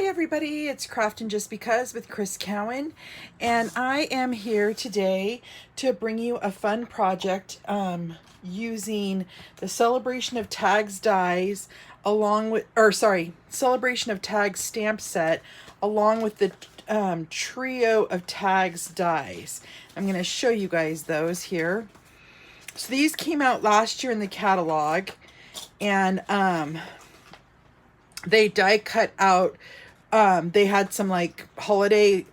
everybody, it's Craftin Just Because with Chris Cowan, and I am here today to bring you a fun project using the Celebration of Tags dies along with, Celebration of Tags stamp set along with the trio of Tags dies. I'm going to show you guys those here. So these came out last year in the catalog, and they die cut out. They had some like holiday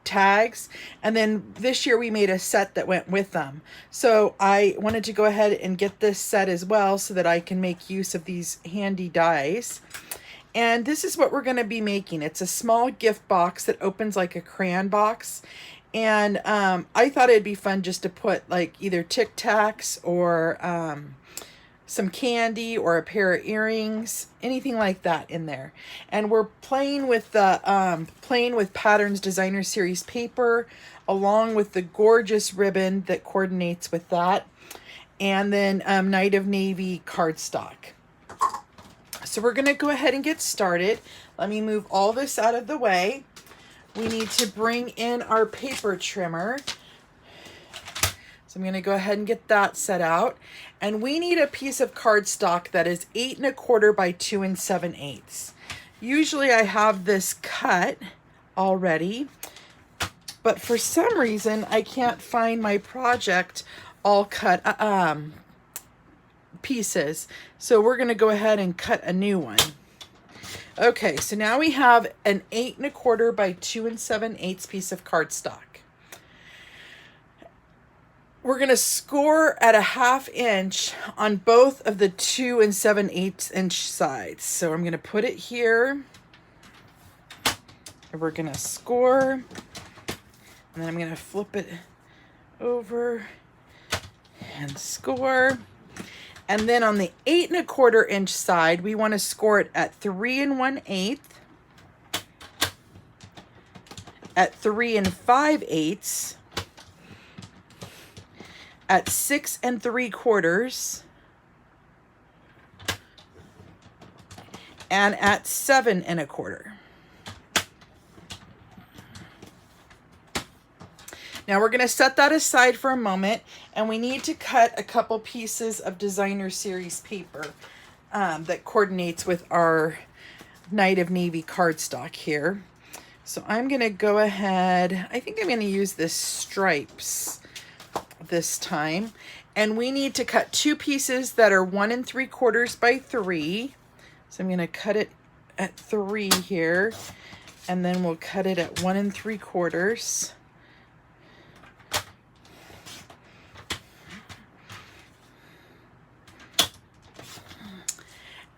tags, and then this year we made a set that went with them. So I wanted to go ahead and get this set as well so that I can make use of these handy dies. And this is what we're going to be making. It's a small gift box that opens like a crayon box. And I thought it'd be fun just to put like either Tic Tacs or some candy or a pair of earrings, anything like that in there. And we're playing with the Patterns Designer Series paper along with the gorgeous ribbon that coordinates with that, and then Night of Navy cardstock. So we're gonna go ahead and get started. Let me move all this out of the way. We need to bring in our paper trimmer. So I'm going to go ahead and get that set out. And we need a piece of cardstock that is 8 1/4 by 2 7/8. Usually I have this cut already, but for some reason I can't find my project all cut pieces. So we're going to go ahead and cut a new one. Okay, so now we have an 8 1/4 by 2 7/8 piece of cardstock. We're going to score at a 1/2 inch on both of the 2 7/8 inch sides. So I'm going to put it here. And we're going to score. And then I'm going to flip it over and score. And then on the 8 1/4 inch side, we want to score it at 3 1/8, at 3 5/8, at 6 3/4, and at 7 1/4. Now we're going to set that aside for a moment, and we need to cut a couple pieces of Designer Series paper that coordinates with our Night of Navy cardstock here. So I'm going to go ahead, I think I'm going to use this stripes this time. And we need to cut 2 pieces that are 1 3/4 by 3. So I'm going to cut it at 3 here, and then we'll cut it at 1 3/4.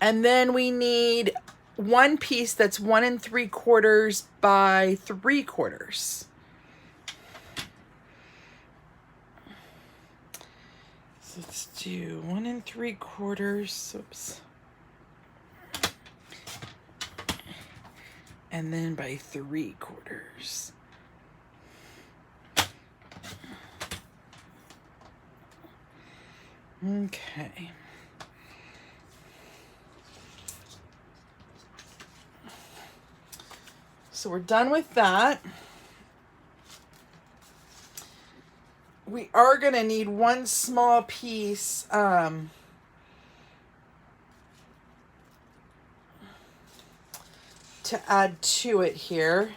And then we need one piece that's 1 3/4 by 3/4. So let's do 1 3/4. Oops. And then by 3/4. Okay. So we're done with that. We are going to need one small piece to add to it here.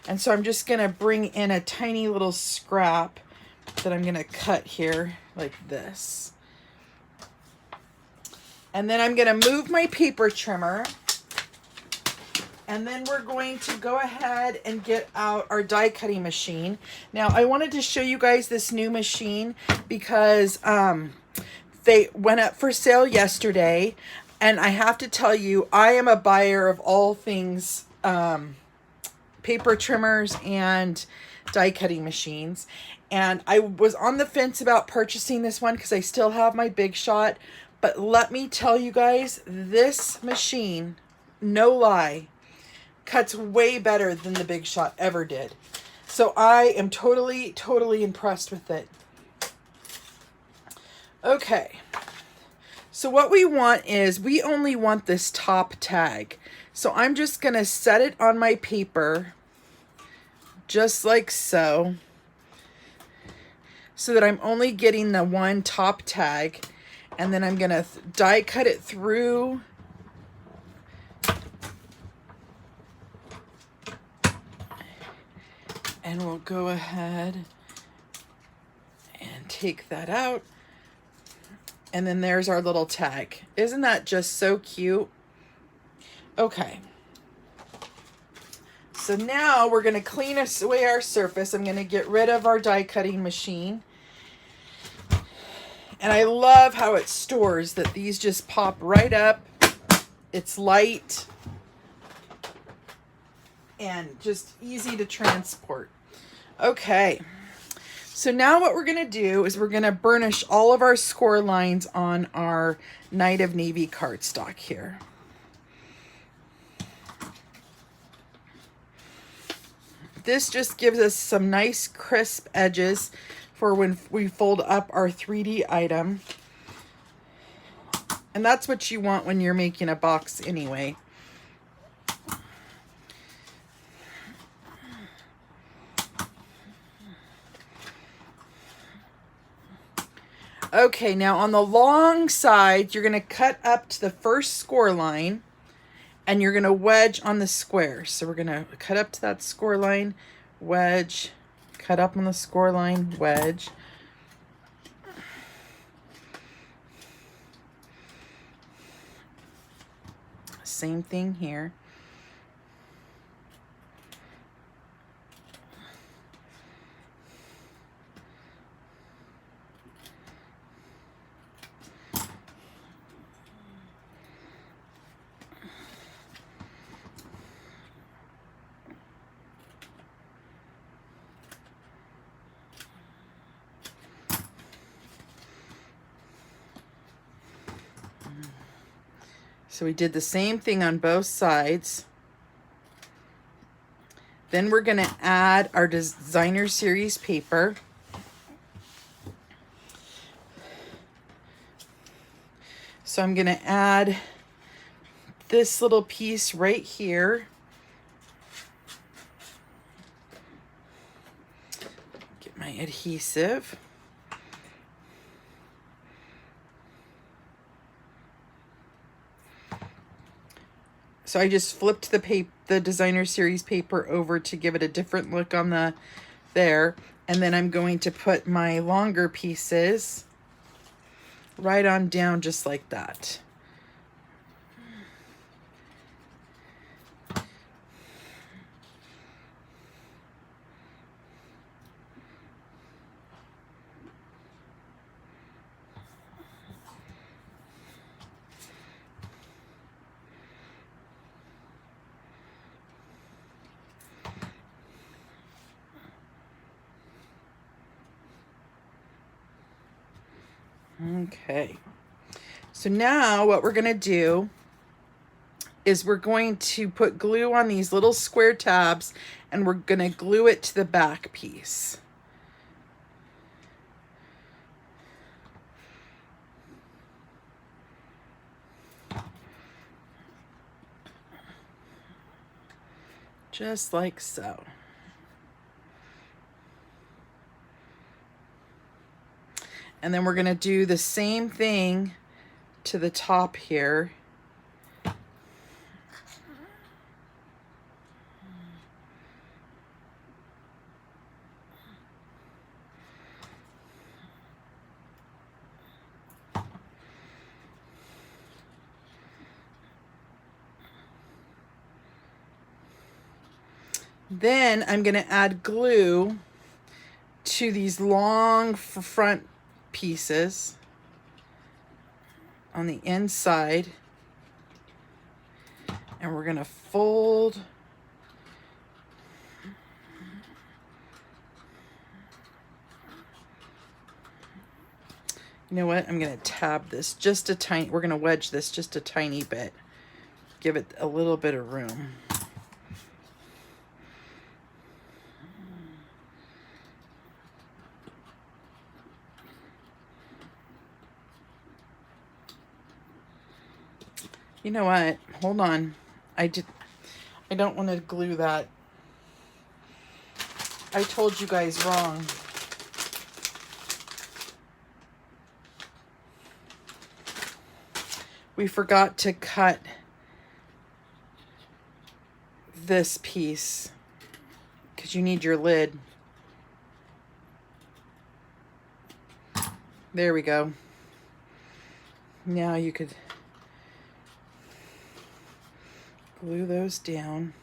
And so I'm just going to bring in a tiny little scrap that I'm going to cut here like this. And then I'm going to move my paper trimmer. And then we're going to go ahead and get out our die cutting machine. Now, I wanted to show you guys this new machine because they went up for sale yesterday. And I have to tell you, I am a buyer of all things paper trimmers and die cutting machines. And I was on the fence about purchasing this one because I still have my Big Shot. But let me tell you guys, this machine, no lie, cuts way better than the Big Shot ever did. So I am totally impressed with it. Okay. So what we want is, we only want this top tag. So I'm just going to set it on my paper, just like so that I'm only getting the one top tag. And then I'm going to die cut it through. And we'll go ahead and take that out. And then there's our little tag. Isn't that just so cute? Okay. So now we're going to clean away our surface. I'm going to get rid of our die cutting machine. And I love how it stores that these just pop right up. It's light and just easy to transport. Okay. So now what we're going to do is we're going to burnish all of our score lines on our Night of Navy cardstock here. This just gives us some nice crisp edges for when we fold up our 3D item. And that's what you want when you're making a box anyway. Okay, now on the long side, you're going to cut up to the first score line and you're going to wedge on the square. So we're going to cut up to that score line, wedge, cut up on the score line, wedge. Same thing here. So we did the same thing on both sides. Then we're going to add our designer series paper. So I'm going to add this little piece right here. Get my adhesive. So I just flipped the designer series paper over to give it a different look on the there. And then I'm going to put my longer pieces right on down just like that. Okay, so now what we're going to do is we're going to put glue on these little square tabs and we're going to glue it to the back piece. Just like so. And then we're going to do the same thing to the top here. Then I'm going to add glue to these long front pieces on the inside, and we're going to fold you know what, I'm going to tab this just a tiny, we're going to wedge this just a tiny bit, give it a little bit of room. You know what? Hold on. I don't want to glue that. I told you guys wrong. We forgot to cut this piece because you need your lid. There we go. Now you could glue those down.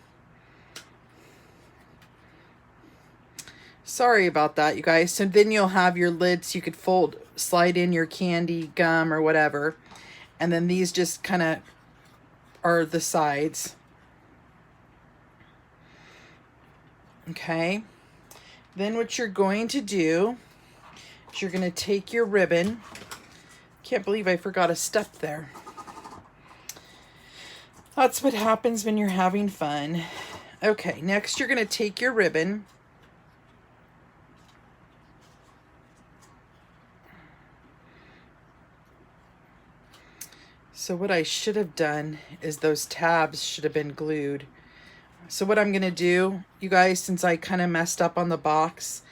Sorry about that, you guys. So then you'll have your lid so you could slide in your candy, gum, or whatever. And then these just kind of are the sides. Okay. Then what you're going to do is you're going to take your ribbon. Can't believe I forgot a step there. That's what happens when you're having fun. Okay, next you're going to take your ribbon. So what I should have done is those tabs should have been glued. So what I'm going to do, you guys, since I kind of messed up on the box,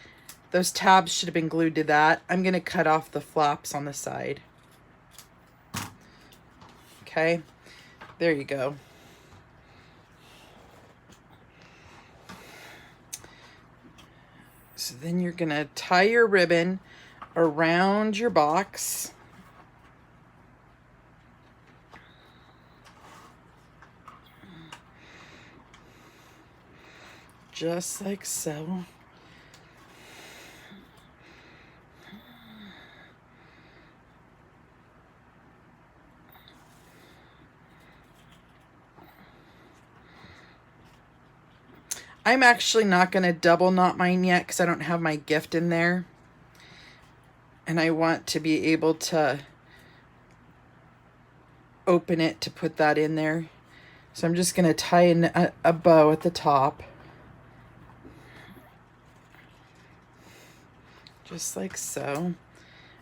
those tabs should have been glued to that. I'm going to cut off the flaps on the side. Okay, there you go. So then you're going to tie your ribbon around your box. Just like so. I'm actually not going to double knot mine yet because I don't have my gift in there. And I want to be able to open it to put that in there. So I'm just going to tie in a bow at the top. Just like so.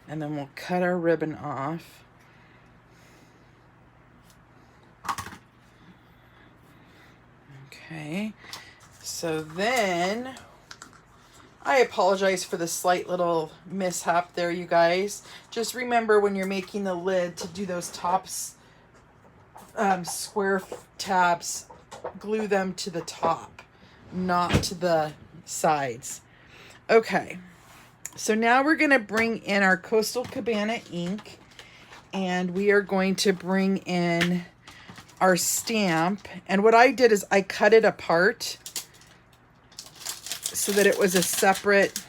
And then we'll cut our ribbon off. Okay. So then, I apologize for the slight little mishap there, you guys. Just remember when you're making the lid to do those tops, square tabs, glue them to the top, not to the sides. Okay. So now we're going to bring in our Coastal Cabana ink, and we are going to bring in our stamp. And what I did is I cut it apart so that it was a separate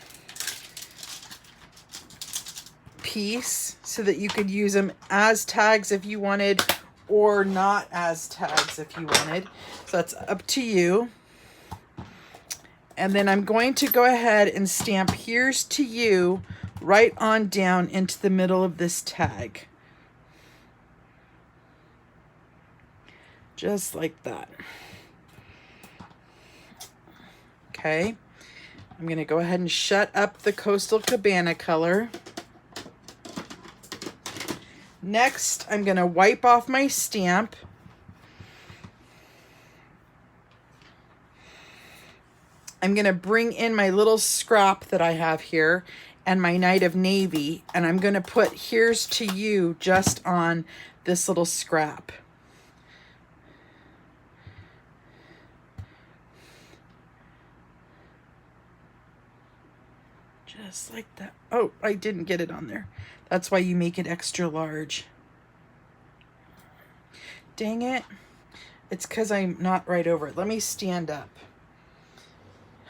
piece so that you could use them as tags if you wanted or not as tags if you wanted. So that's up to you. And then I'm going to go ahead and stamp "Here's to You" right on down into the middle of this tag. Just like that. Okay. I'm going to go ahead and shut up the Coastal Cabana color. Next, I'm going to wipe off my stamp. I'm going to bring in my little scrap that I have here and my Night of Navy, and I'm going to put "Here's to You" just on this little scrap. Just like that. Oh, I didn't get it on there. That's why you make it extra large. Dang it. It's because I'm not right over it. Let me stand up.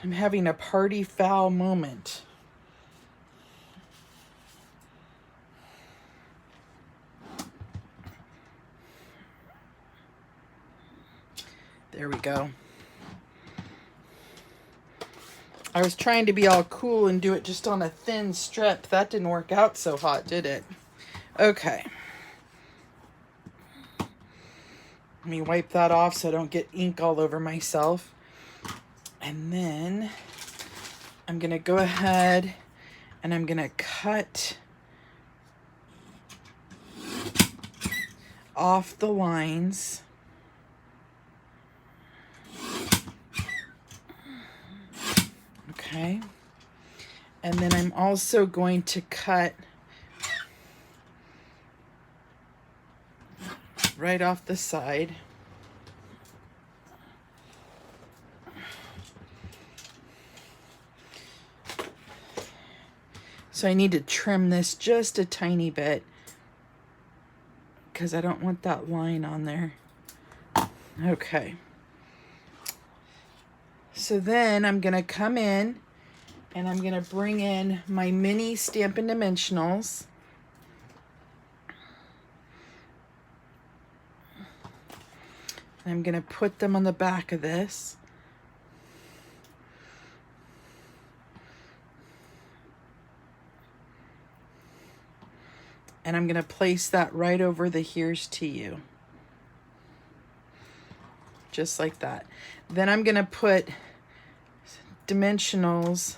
I'm having a party foul moment. There we go. I was trying to be all cool and do it just on a thin strip. That didn't work out so hot, did it? Okay. Let me wipe that off so I don't get ink all over myself. And then I'm going to go ahead and I'm going to cut off the lines. Okay. And then I'm also going to cut right off the side. So I need to trim this just a tiny bit because I don't want that line on there. Okay. So then I'm going to come in and I'm going to bring in my mini Stampin' Dimensionals. I'm going to put them on the back of this. And I'm going to place that right over the "Here's to You." Just like that. Then I'm going to put dimensionals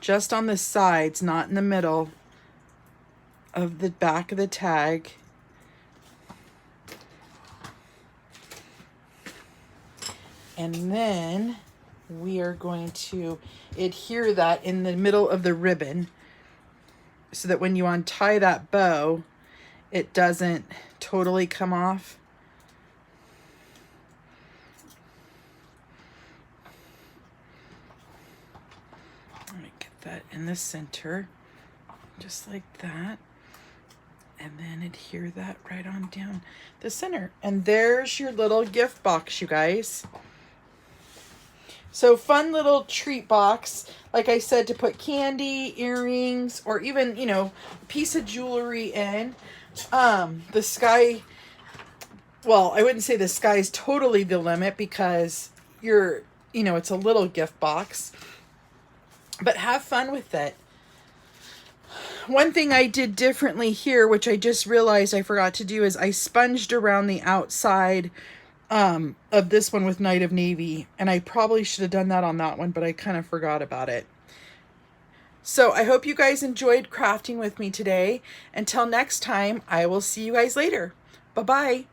just on the sides, not in the middle of the back of the tag. And then we are going to adhere that in the middle of the ribbon so that when you untie that bow, it doesn't totally come off. Let me get that in the center, just like that. And then adhere that right on down the center. And there's your little gift box, you guys. So fun little treat box, like I said, to put candy, earrings, or even, you know, a piece of jewelry in. The sky, well, I wouldn't say the sky's totally the limit because you know, it's a little gift box, but have fun with it. One thing I did differently here, which I just realized I forgot to do, is I sponged around the outside of this one with Night of Navy, and I probably should have done that on that one, but I kind of forgot about it. So I hope you guys enjoyed crafting with me today. Until next time, I will see you guys later. Bye-bye.